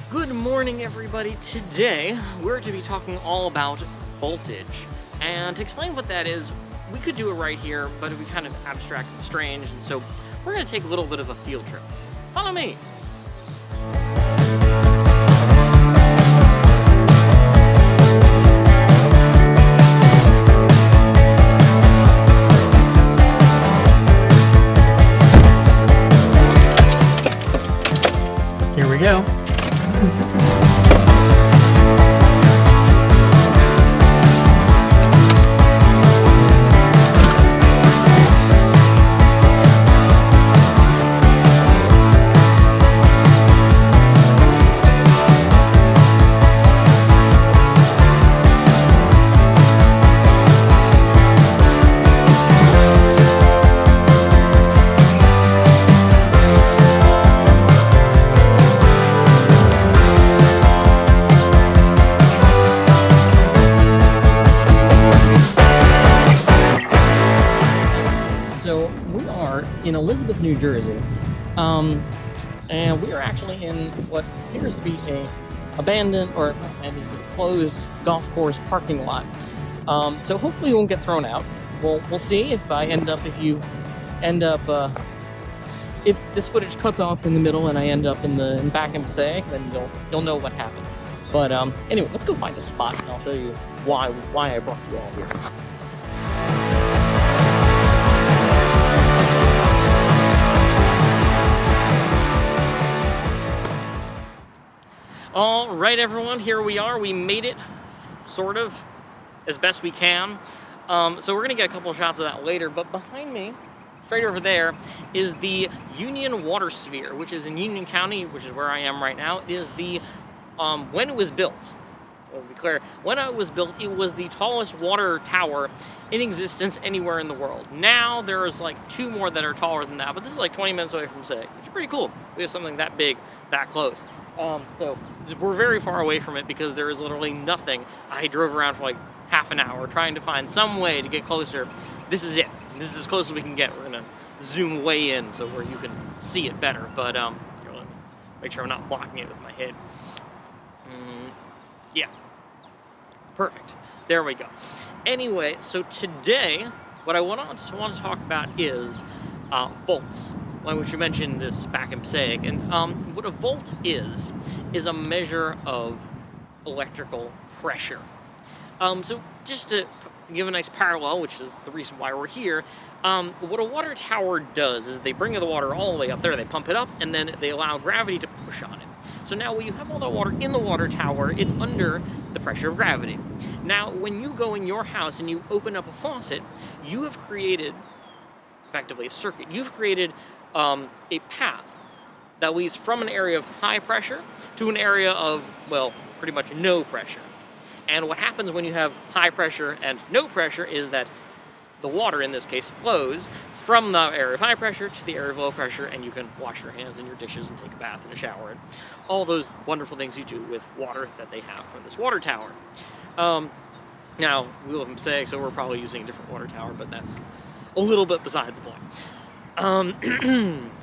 Good morning, everybody. Today, we're to be talking all about voltage. And to explain what that is, we could do it right here, but it'd be kind of abstract and strange, and so we're going to take a little bit of a field trip. Follow me. Here we go. So we are in Elizabeth, New Jersey, and we are actually in what appears to be a abandoned or closed golf course parking lot. So hopefully you won't get thrown out. We'll see if if this footage cuts off in the middle and I end up in back in Passaic, then you'll know what happened. But anyway, let's go find a spot and I'll show you why I brought you all here. All right, everyone, here we are. We made it, sort of, as best we can. So we're gonna get a couple of shots of that later, but behind me, straight over there, is the Union Water Sphere, which is in Union County, which is where I am right now. It is the, when it was built, let's be clear, when it was built, it was the tallest water tower in existence anywhere in the world. Now there's like two more that are taller than that, but this is like 20 minutes away from Passaic, which is pretty cool. We have something that big, that close. So we're very far away from it because there is literally nothing. I drove around for like half an hour trying to find some way to get closer. This is it. This is as close as we can get. We're gonna zoom way in so where you can see it better. But here, let me make sure I'm not blocking it with my head. Yeah, perfect. There we go. Anyway, so today what I want to talk about is volts. Which you mentioned this back in Passaic, and what a volt is a measure of electrical pressure. So just to give a nice parallel, which is the reason why we're here, what a water tower does is they bring the water all the way up there, they pump it up, and then they allow gravity to push on it. So now when you have all that water in the water tower, it's under the pressure of gravity. Now, when you go in your house and you open up a faucet, you have created, effectively, a circuit. You've created a path that leads from an area of high pressure to an area of, well, pretty much no pressure. And what happens when you have high pressure and no pressure is that the water, in this case, flows from the area of high pressure to the area of low pressure, and you can wash your hands and your dishes and take a bath and a shower and all those wonderful things you do with water that they have from this water tower. Now, we live in Passaic, so we're probably using a different water tower, but that's a little bit beside the point.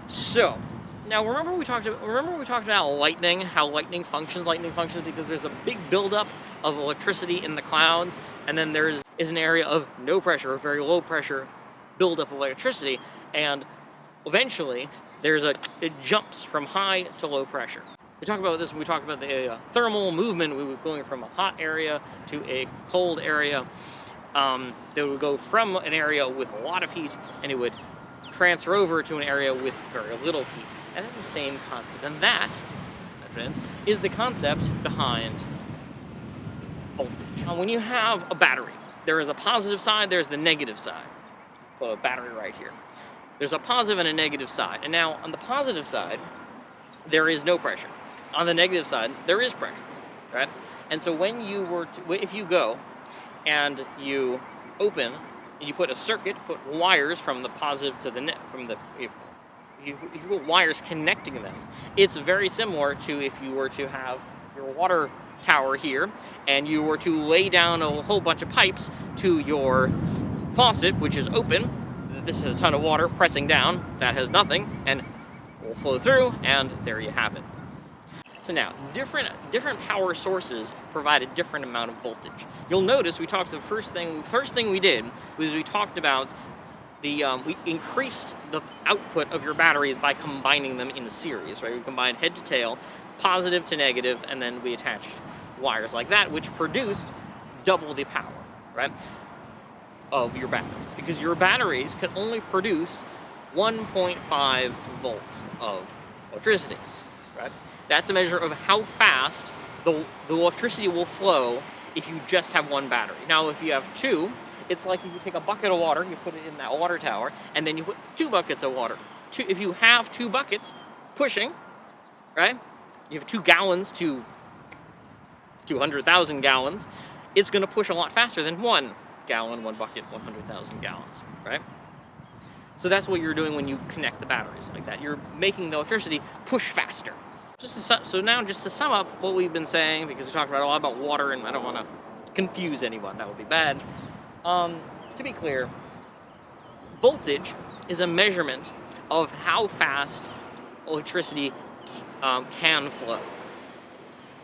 So now remember we talked about lightning, how lightning functions because there's a big buildup of electricity in the clouds, and then there is an area of no pressure, a very low pressure buildup of electricity, and eventually it jumps from high to low pressure. We talked about this when we talked about the thermal movement. We were going from a hot area to a cold area. They would go from an area with a lot of heat, and it would transfer over to an area with very little heat. And that's the same concept. And that, my friends, is the concept behind voltage. When you have a battery, there is a positive side, there's the negative side. Put a battery right here. There's a positive and a negative side. And now, on the positive side, there is no pressure. On the negative side, there is pressure, right? And so when if you go and you open, and you put a circuit, put wires from the positive to the you put wires connecting them. It's very similar to if you were to have your water tower here, and you were to lay down a whole bunch of pipes to your faucet, which is open. This is a ton of water pressing down, that has nothing, and will flow through, and there you have it. So now, different power sources provide a different amount of voltage. You'll notice we talked, the first thing we did was we talked about we increased the output of your batteries by combining them in series, right? We combined head to tail, positive to negative, and then we attached wires like that, which produced double the power, right, of your batteries. Because your batteries can only produce 1.5 volts of electricity, right? That's a measure of how fast the electricity will flow if you just have one battery. Now, if you have two, it's like if you take a bucket of water, you put it in that water tower, and then you put 2 buckets of water. If you have 2 buckets pushing, right, you have 2 gallons to 200,000 gallons, it's going to push a lot faster than 1 gallon, 1 bucket, 100,000 gallons, right? So that's what you're doing when you connect the batteries like that. You're making the electricity push faster. So now, just to sum up what we've been saying, because we talked about a lot about water, and I don't want to confuse anyone, that would be bad. To be clear, voltage is a measurement of how fast electricity can flow,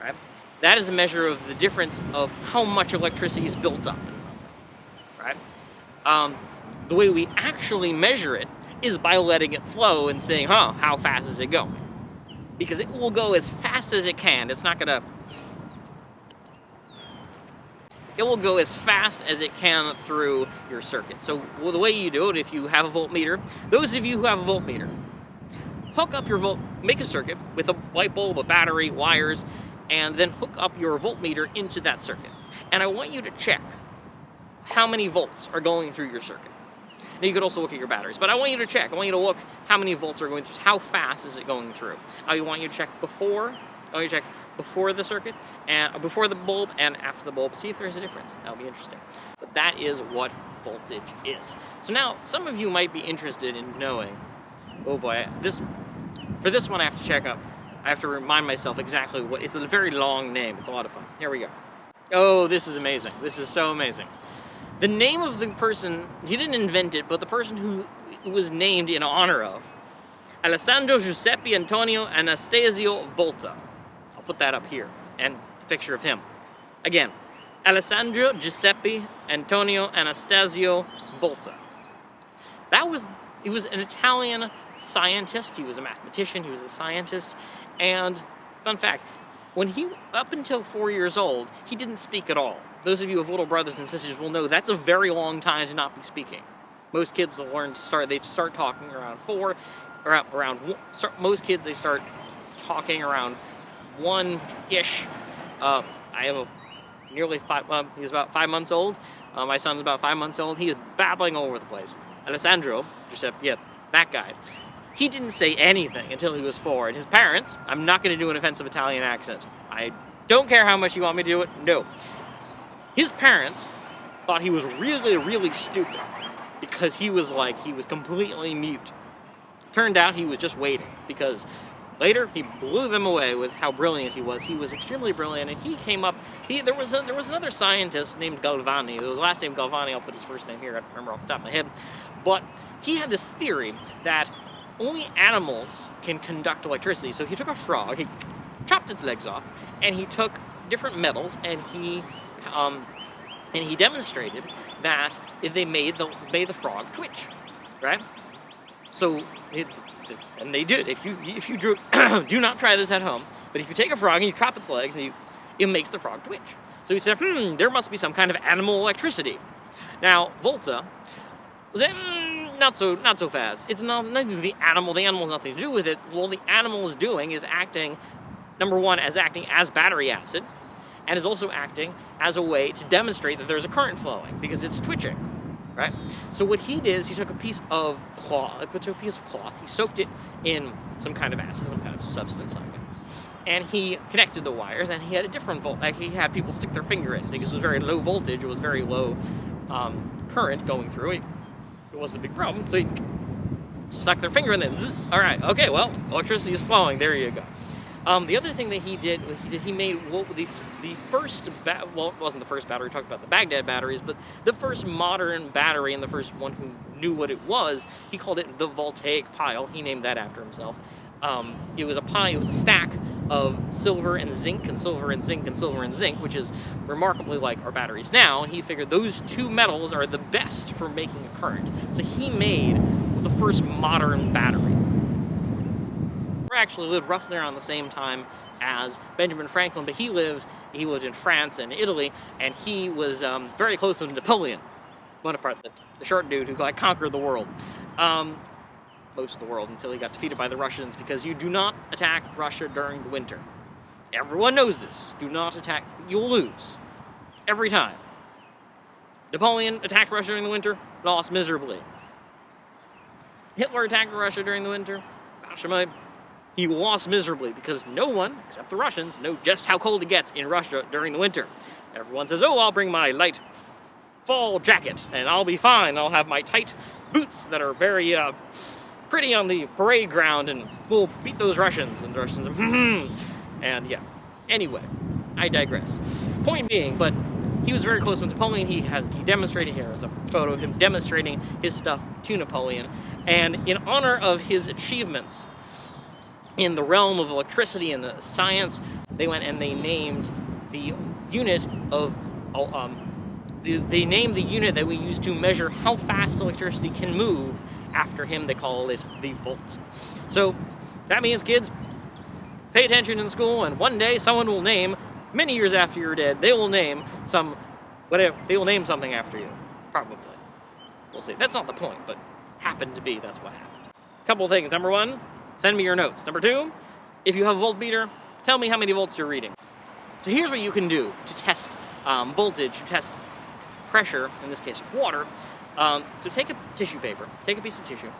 right? That is a measure of the difference of how much electricity is built up in something, right? The way we actually measure it is by letting it flow and saying, how fast is it going? Because it will go as fast as it can. It will go as fast as it can through your circuit. So the way you do it, if you have a voltmeter, those of you who have a voltmeter, hook up your make a circuit with a light bulb, a battery, wires, and then hook up your voltmeter into that circuit. And I want you to check how many volts are going through your circuit. Now, you could also look at your batteries, but I want you to check. I want you to look how many volts are going through, how fast is it going through. I want you to check before the circuit, and before the bulb and after the bulb. See if there's a difference. That'll be interesting. But that is what voltage is. So now, some of you might be interested in knowing, oh boy, for this one I have to check up. I have to remind myself exactly what, it's a very long name. It's a lot of fun. Here we go. Oh, this is amazing. This is so amazing. The name of the person, he didn't invent it, but the person who it was named in honor of, Alessandro Giuseppe Antonio Anastasio Volta. I'll put that up here, and the picture of him. Again, Alessandro Giuseppe Antonio Anastasio Volta. He was an Italian scientist, he was a mathematician, he was a scientist, and fun fact, up until 4 years old, he didn't speak at all. Those of you with little brothers and sisters will know that's a very long time to not be speaking. Most kids will start talking around 4, most kids, they start talking around 1-ish. I have he's about 5 months old. My son's about 5 months old. He is babbling all over the place. Alessandro Giuseppe, that guy. He didn't say anything until he was 4. And his parents, I'm not going to do an offensive Italian accent. I don't care how much you want me to do it, no. His parents thought he was really, really stupid because he was completely mute. Turned out he was just waiting, because later he blew them away with how brilliant he was. He was extremely brilliant, and he came up. There was another scientist named Galvani. His last name Galvani. I'll put his first name here. I don't remember off the top of my head, but he had this theory that only animals can conduct electricity. So he took a frog, he chopped its legs off, and he took different metals, and he demonstrated that they made the frog twitch, right? So, and they did. If you drew, do not try this at home, but if you take a frog and you chop its legs, it makes the frog twitch. So he said, there must be some kind of animal electricity. Now, Volta was not so fast. It's not the animal. The animal has nothing to do with it. Well, the animal is doing is acting, number one, acting as battery acid, and is also acting as a way to demonstrate that there's a current flowing, because it's twitching, right? So what he did is he took a piece of cloth, he soaked it in some kind of acid, some kind of substance like it, and he connected the wires, and he had a different he had people stick their finger in, because it was very low voltage, it was very low current going through it. It wasn't a big problem, so he stuck their finger in there. All right, okay, well, electricity is flowing, there you go. The other thing that he did, he made the first, it wasn't the first battery, we talked about the Baghdad batteries, but the first modern battery, and the first one who knew what it was, he called it the voltaic pile. He named that after himself. It was a stack of silver and zinc and silver and zinc and silver and zinc, which is remarkably like our batteries now. And he figured those two metals are the best for making a current. So he made the first modern battery. He actually lived roughly around the same time as Benjamin Franklin, but he lived in France and Italy, and he was very close with Napoleon Bonaparte, the short dude who conquered the world. Most of the world, until he got defeated by the Russians, because you do not attack Russia during the winter. Everyone knows this. Do not attack. You'll lose. Every time. Napoleon attacked Russia during the winter, lost miserably. Hitler attacked Russia during the winter, he lost miserably, because no one, except the Russians, know just how cold it gets in Russia during the winter. Everyone says, oh, I'll bring my light fall jacket, and I'll be fine. I'll have my tight boots that are very, pretty on the parade ground, and we'll beat those Russians. And the Russians are, and yeah. Anyway, I digress. Point being, but he was very close with Napoleon. He demonstrated, here is a photo of him demonstrating his stuff to Napoleon. And in honor of his achievements in the realm of electricity and the science, they went and they named the unit of, they named the unit that we use to measure how fast electricity can move after him. They call it the volt. So that means, kids, pay attention in school, and one day someone will name, many years after you're dead, they will name they will name something after you. Probably. We'll see. That's not the point, but happened to be, that's what happened. Couple things. Number one, send me your notes. Number two, if you have a voltmeter, tell me how many volts you're reading. So here's what you can do to test voltage, to test pressure, in this case water. So take a tissue paper, take a piece of tissue,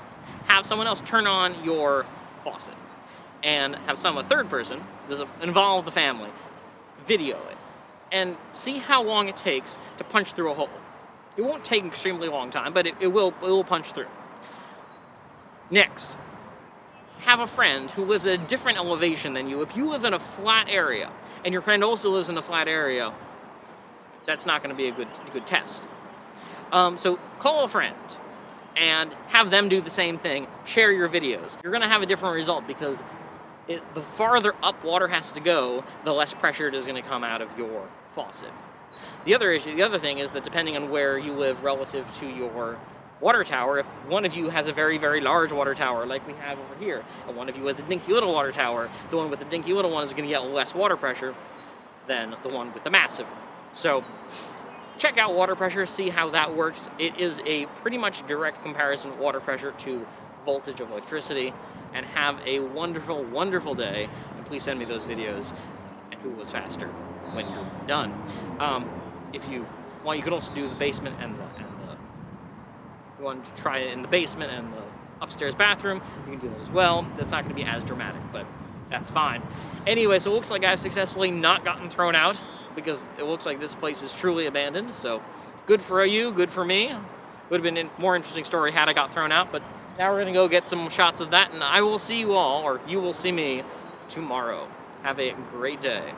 have someone else turn on your faucet, and have a third person, involve the family, video it, and see how long it takes to punch through a hole. It won't take an extremely long time, but it will punch through. Next, have a friend who lives at a different elevation than you. If you live in a flat area, and your friend also lives in a flat area, that's not going to be a good test. So call a friend and have them do the same thing. Share your videos. You're going to have a different result, because the farther up water has to go, the less pressure is going to come out of your faucet. The other thing is that depending on where you live relative to your water tower, if one of you has a very, very large water tower like we have over here, and one of you has a dinky little water tower, the one with the dinky little one is going to get less water pressure than the one with the massive one. So check out water pressure, see how that works. It is a pretty much direct comparison of water pressure to voltage of electricity. And have a wonderful, wonderful day. And please send me those videos and who was faster when you're done. If you want, you can also do the basement and you want to try it in the basement and the upstairs bathroom, you can do that as well. That's not going to be as dramatic, but that's fine. Anyway, so it looks like I've successfully not gotten thrown out, because it looks like this place is truly abandoned. So good for you, good for me. Would have been a more interesting story had I got thrown out, but now we're going to go get some shots of that, and I will see you all, or you will see me, tomorrow. Have a great day.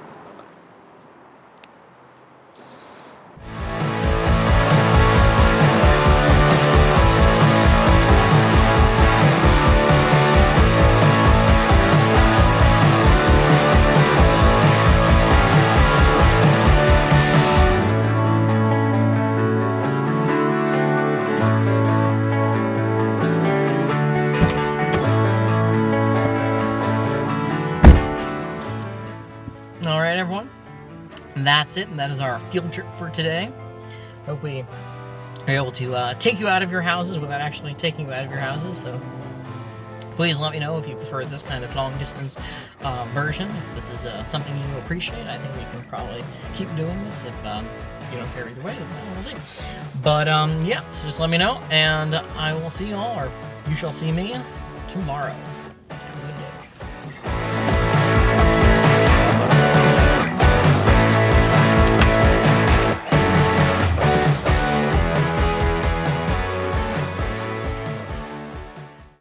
Alright, everyone, that's it, and that is our field trip for today. Hope we are able to take you out of your houses without actually taking you out of your houses, so please let me know if you prefer this kind of long-distance version. If this is something you appreciate, I think we can probably keep doing this. If you don't care either way, then we'll see. But yeah, so just let me know, and I will see you all, or you shall see me, tomorrow.